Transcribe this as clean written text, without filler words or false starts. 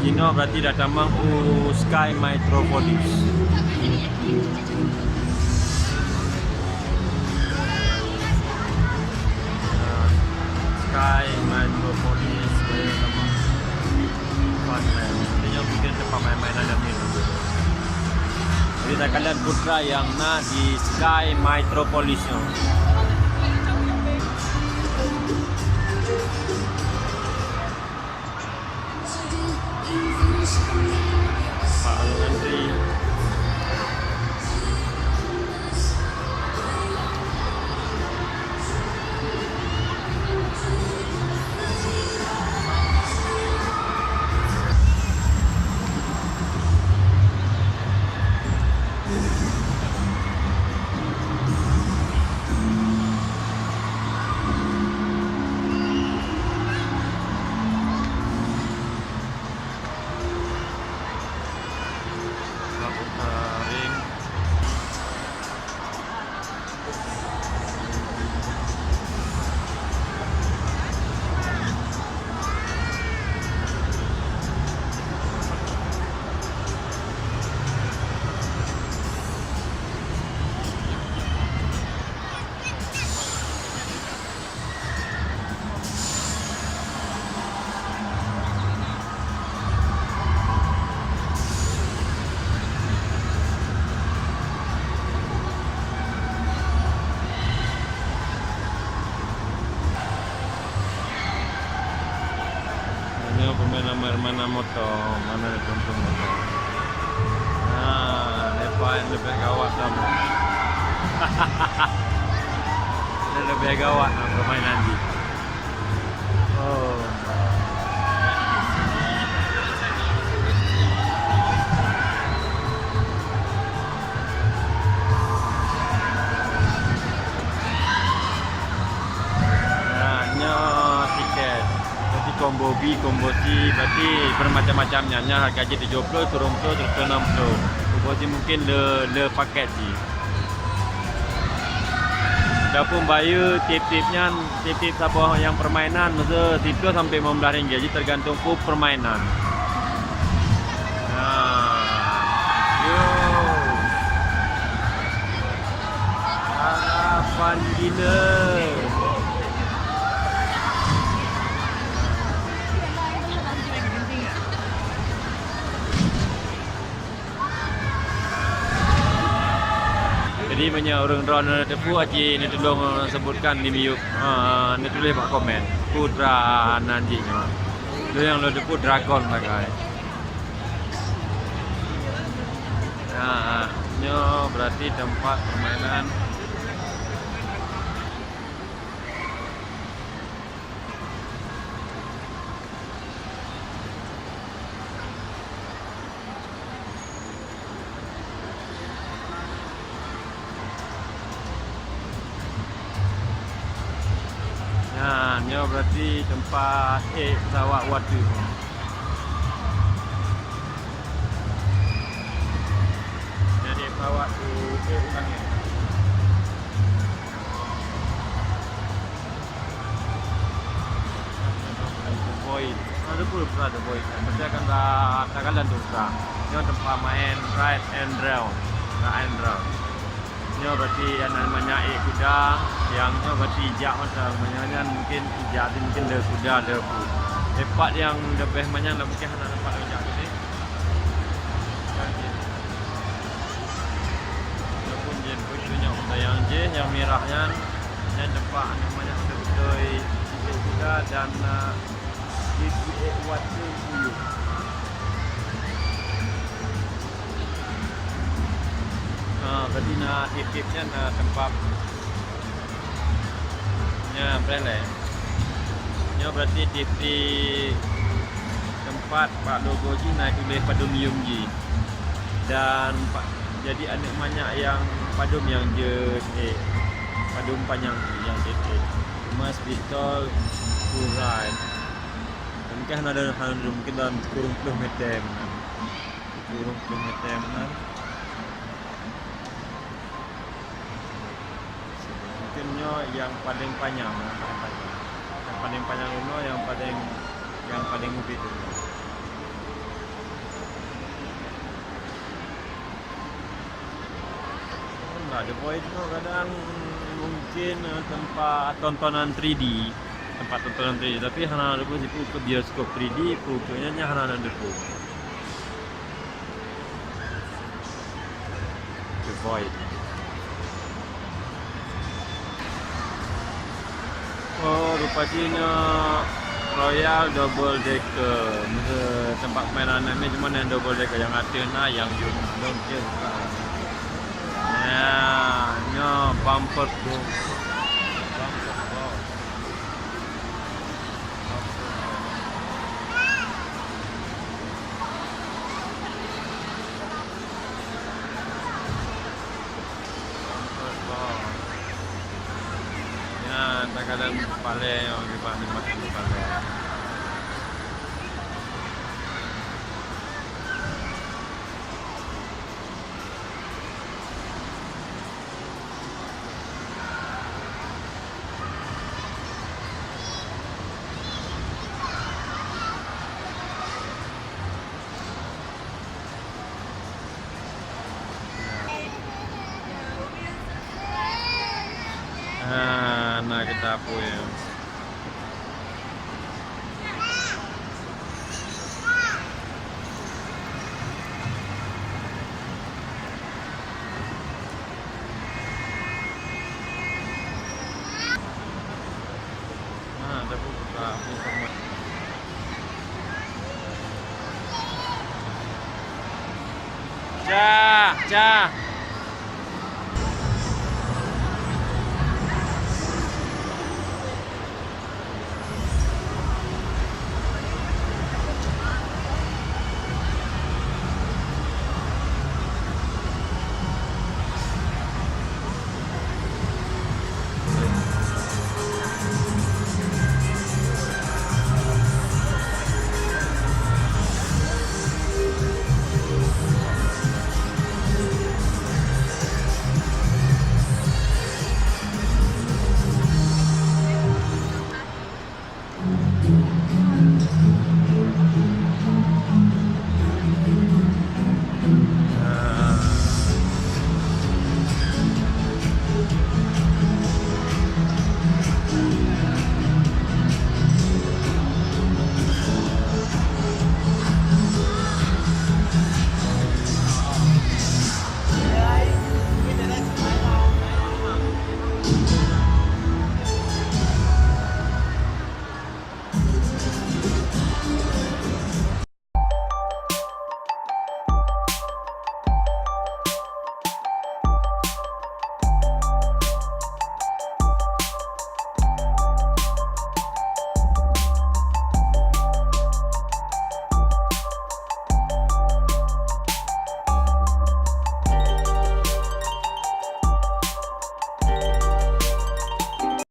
Cino berarti dah tamang Sky Metropolis. Sky Metropolis saya tamang Funland. Ini mungkin tempat main-main ada ni. Jadi tak kalian putra yang nak di Sky Metropolis. Pak Menteri. Mana motor, mana tuntun motor. Lepas lebih gawat sama. Lebih gawat nak permainan ni. Oh. Tiket. Combo B, combo C, berarti bermacam-macamnya. Harga je 70, turun terus ke 60. Combo C mungkin le paket je. Adapun bayar tip-tipnya, tip-tip siapa yang permainan masa RM10 sampai RM15, jadi tergantung permainan. Yo. Harapan gila. Jadi banyak orang drone tepu aci ni tolong sebutkan di miuk. Ni tulis pak komen. Putra nanjinya. Itu yang lo tepu dragon pakai. Nyo berarti tempat permainan. Nyo berarti tempat pesawat water. Jadi pesawat tu ulangnya. Point. Ada pun ada point. Mesti akan tak kalian tu sah. Nyo tempat main ride and drive. Nyo berarti namanya kuda, yang nyo berarti ijak macam macam mungkin ijak tu mungkin le kuda le pu. Tempat yang lebih banyak mungkin hanya tempat ijak ni. Walaupun jen punya yang je yang merahnya yang tempat namanya betul kuda dan water view. Berarti nak tip-tipnya nak tempat nya brand nya berarti tip tempat pak logo ji nak tulis padum yum ji dan jadi ada banyak yang padum yang je padum panjang yang Mas Pistol Kurai mungkin ada mungkin dalam kurung kilometer mana yang paling panjang, yang paling panjang itu yang paling mudah itu. lah. The Void tu kadang mungkin tempat tontonan 3D, tempat tontonan 3D. Tapi hana ada pun sipu ke bioskop 3D, pokoknya hana ada pun. The Void. Oh, rupanya Royal Double Decker. Tempat mainan ni cuma yang double decker yang ada na yang belum je. Ya, bumper tu. Bumper box. Ya, takalan pale yang dipakai makan pale. Nah kita punya. Nah, ada buka informasi. Cah.